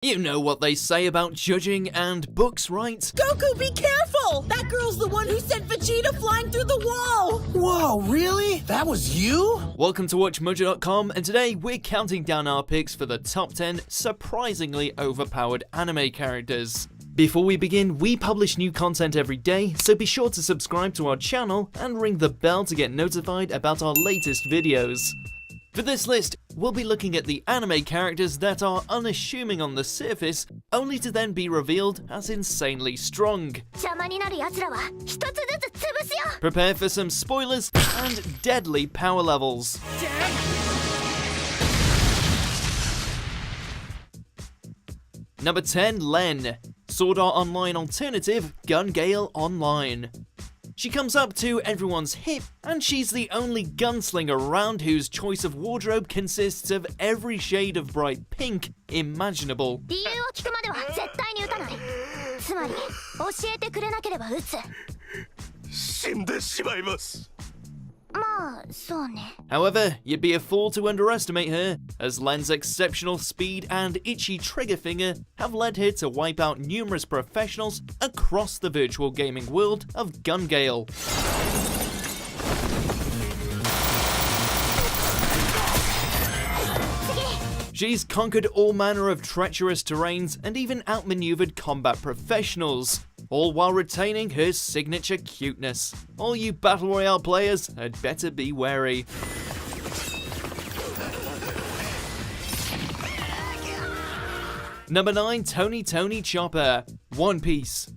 You know what they say about judging and books, right? Goku, be careful! That girl's the one who sent Vegeta flying through the wall! Whoa, really? That was you? Welcome to WatchMojo.com, and today we're counting down our picks for the top 10 surprisingly overpowered anime characters. Before we begin, we publish new content every day, so be sure to subscribe to our channel and ring the bell to get notified about our latest videos. For this list, we'll be looking at the anime characters that are unassuming on the surface, only to then be revealed as insanely strong. Prepare for some spoilers and deadly power levels. Number 10, Len. Sword Art Online alternative, Gun Gale Online. She comes up to everyone's hip, and she's the only gunslinger around whose choice of wardrobe consists of every shade of bright pink imaginable. However, you'd be a fool to underestimate her, as Len's exceptional speed and itchy trigger finger have led her to wipe out numerous professionals across the virtual gaming world of Gun Gale. She's conquered all manner of treacherous terrains and even outmaneuvered combat professionals, all while retaining her signature cuteness. All you Battle Royale players had better be wary. Number 9, Tony Chopper, One Piece.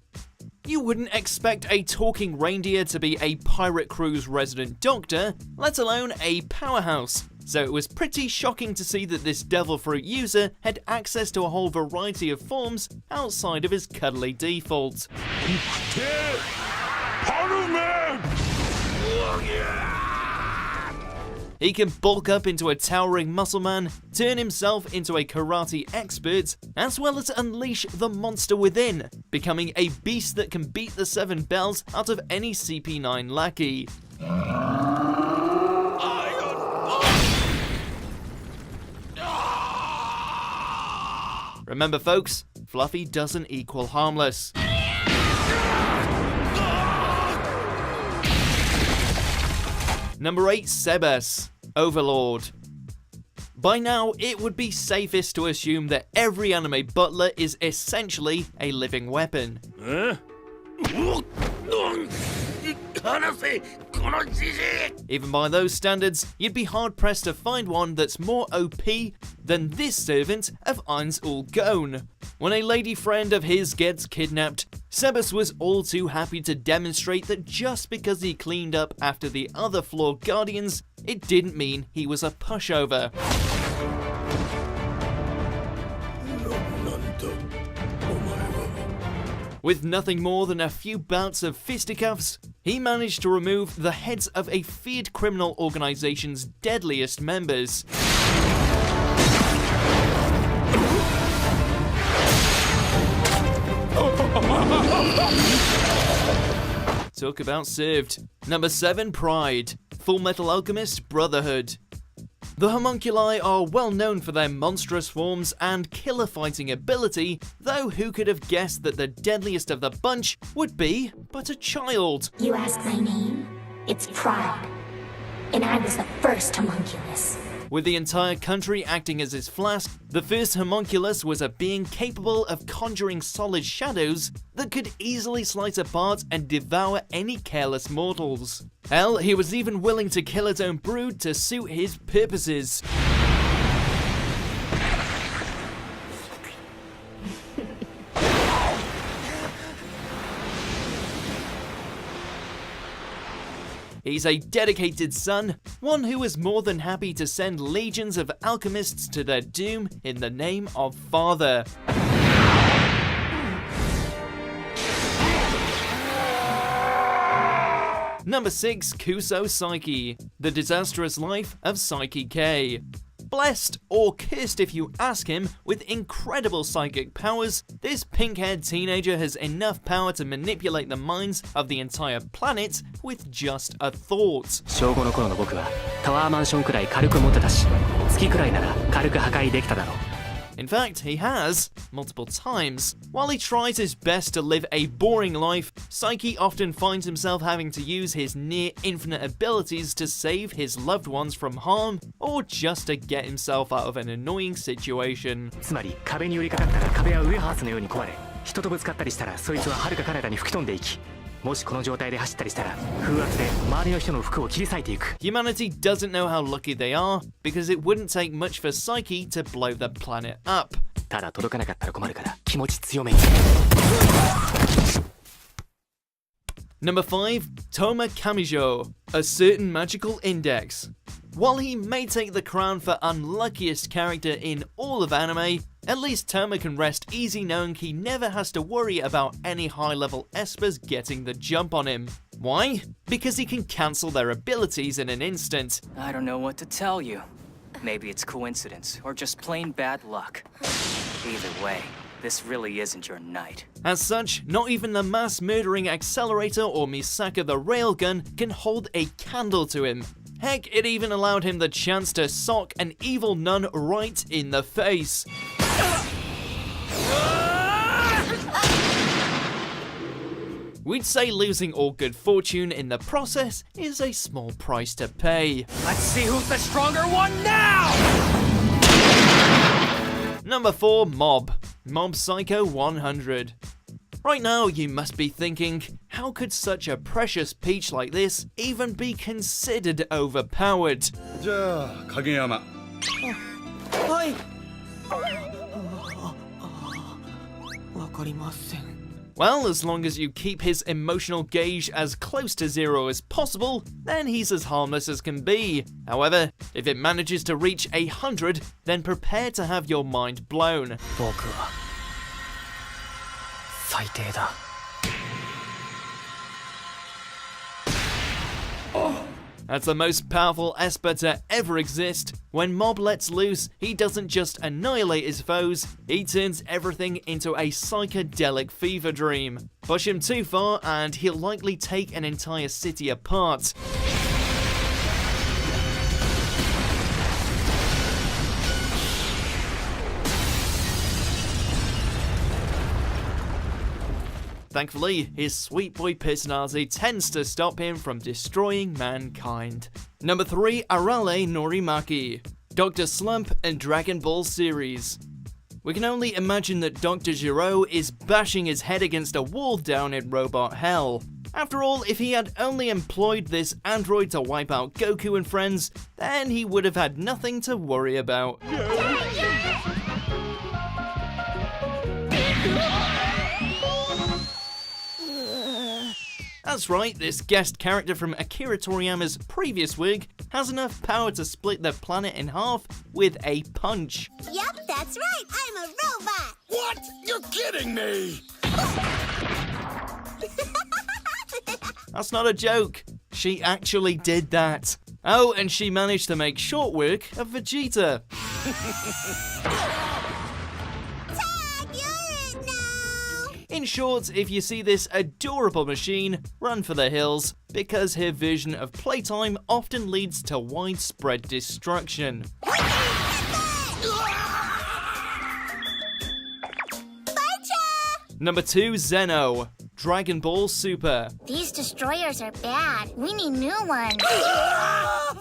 You wouldn't expect a talking reindeer to be a pirate crew's resident doctor, let alone a powerhouse. So it was pretty shocking to see that this Devil Fruit user had access to a whole variety of forms outside of his cuddly default. He can bulk up into a towering muscle man, turn himself into a karate expert, as well as unleash the monster within, becoming a beast that can beat the 7 bells out of any CP9 lackey. Remember folks, fluffy doesn't equal harmless. Number 8, Sebas, Overlord. By now, it would be safest to assume that every anime butler is essentially a living weapon. Even by those standards, you'd be hard-pressed to find one that's more OP than this servant of Ainz Ul Gon. When a lady friend of his gets kidnapped, Sebas was all too happy to demonstrate that just because he cleaned up after the other flawed guardians, it didn't mean he was a pushover. With nothing more than a few bouts of fisticuffs, he managed to remove the heads of a feared criminal organization's deadliest members. Talk about served. Number 7, Pride, Full Metal Alchemist Brotherhood. The homunculi are well known for their monstrous forms and killer fighting ability, though who could have guessed that the deadliest of the bunch would be but a child? You ask my name? It's Pride. And I was the first homunculus. With the entire country acting as his flask, the first homunculus was a being capable of conjuring solid shadows that could easily slice apart and devour any careless mortals. Hell, he was even willing to kill his own brood to suit his purposes. He's a dedicated son, one who is more than happy to send legions of alchemists to their doom in the name of father. Number 6, Kuso Psyche, The Disastrous Life of Psyche K. Blessed, or cursed if you ask him, with incredible psychic powers, this pink-haired teenager has enough power to manipulate the minds of the entire planet with just a thought. 小5の頃の僕はタワーマンションくらい軽く持ってたし、月くらいなら軽く破壊できただろう。In fact, he has, multiple times. While he tries his best to live a boring life, Saiki often finds himself having to use his near-infinite abilities to save his loved ones from harm, or just to get himself out of an annoying situation. つまり壁に寄りかかったら壁はウエハースのように壊れ、人とぶつかったりしたらそいつは遥か彼方に吹き飛んでいき、もしこの状態で走ったりしたら風圧で周りの人の服を切り裂いていく。Humanity doesn't know how lucky they are, because it wouldn't take much for Saiki to blow the planet up. ただ届かなかったら困るから気持ち強めに。Number 5. Toma Kamijo, a certain magical index. While he may take the crown for unluckiest character in all of anime, at least Toma can rest easy knowing he never has to worry about any high-level espers getting the jump on him. Why? Because he can cancel their abilities in an instant. I don't know what to tell you. Maybe it's coincidence, or just plain bad luck. Either way, this really isn't your night. As such, not even the mass-murdering Accelerator or Misaka the Railgun can hold a candle to him. Heck, it even allowed him the chance to sock an evil nun right in the face. We'd say losing all good fortune in the process is a small price to pay. Let's see who's the stronger one now! Number 4. Mob Psycho 100. Right now, you must be thinking, how could such a precious peach like this even be considered overpowered? じゃあ影山。はい。わかりません。 Well, as long as you keep his emotional gauge as close to zero as possible, then he's as harmless as can be. However, if it manages to reach 100, then prepare to have your mind blown. 僕は最低だ。That's the most powerful esper to ever exist. When Mob lets loose, he doesn't just annihilate his foes, he turns everything into a psychedelic fever dream. Push him too far and he'll likely take an entire city apart. Thankfully, his sweet boy personality tends to stop him from destroying mankind. Number 3. Arale Norimaki, Dr. Slump and Dragon Ball series. We can only imagine that Dr. Giro is bashing his head against a wall down in Robot Hell. After all, if he had only employed this android to wipe out Goku and friends, then he would have had nothing to worry about. That's right, this guest character from Akira Toriyama's previous wig has enough power to split the planet in half with a punch. Yep, that's right. I'm a robot. What? You're kidding me! That's not a joke. She actually did that. Oh, and she managed to make short work of Vegeta. In short, if you see this adorable machine, run for the hills, because her version of playtime often leads to widespread destruction. Number 2. Zeno, Dragon Ball Super. These destroyers are bad. We need new ones.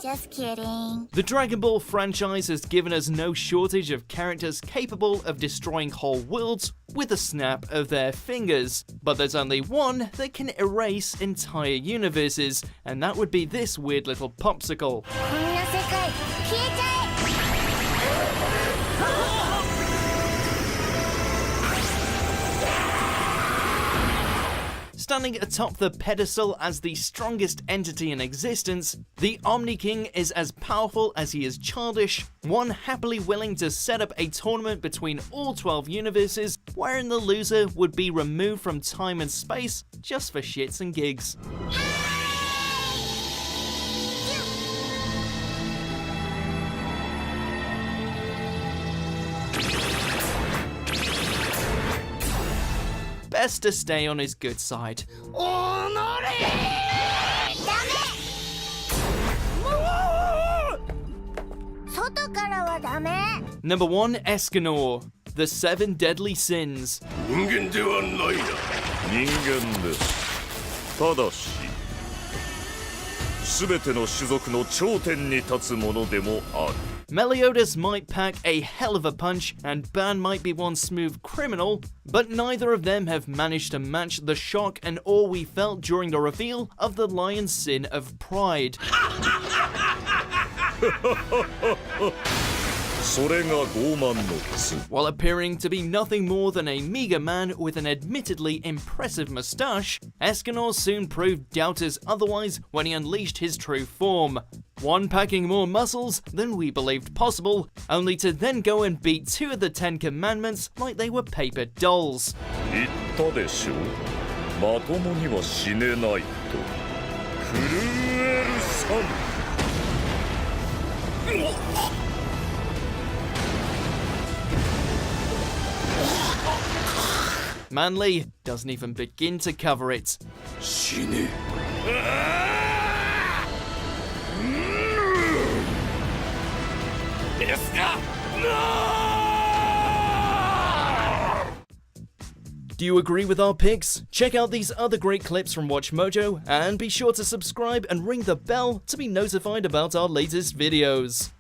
Just kidding. The Dragon Ball franchise has given us no shortage of characters capable of destroying whole worlds with a snap of their fingers. But there's only one that can erase entire universes, and that would be this weird little popsicle. Standing atop the pedestal as the strongest entity in existence, the Omni King is as powerful as he is childish, one happily willing to set up a tournament between all 12 universes, wherein the loser would be removed from time and space just for shits and gigs. Best to stay on his good side. からはダメ Number 1, Escanor, the 7 deadly sins. 人間ではないな。人間です。ただし全ての種族の頂点に立つものでもある。 Meliodas might pack a hell of a punch, and Ban might be one smooth criminal, but neither of them have managed to match the shock and awe we felt during the reveal of the lion's sin of pride. それが傲慢の罪。 While appearing to be nothing more than a meager man with an admittedly impressive moustache, Escanor soon proved doubters otherwise when he unleashed his true form. One packing more muscles than we believed possible, only to then go and beat 2 of the 10 commandments like they were paper dolls. 言ったでしょ。まともには死ねないと。震えるさん。 Manly doesn't even begin to cover it. 死ね。ですか。Do you agree with our picks? Check out these other great clips from WatchMojo, and be sure to subscribe and ring the bell to be notified about our latest videos.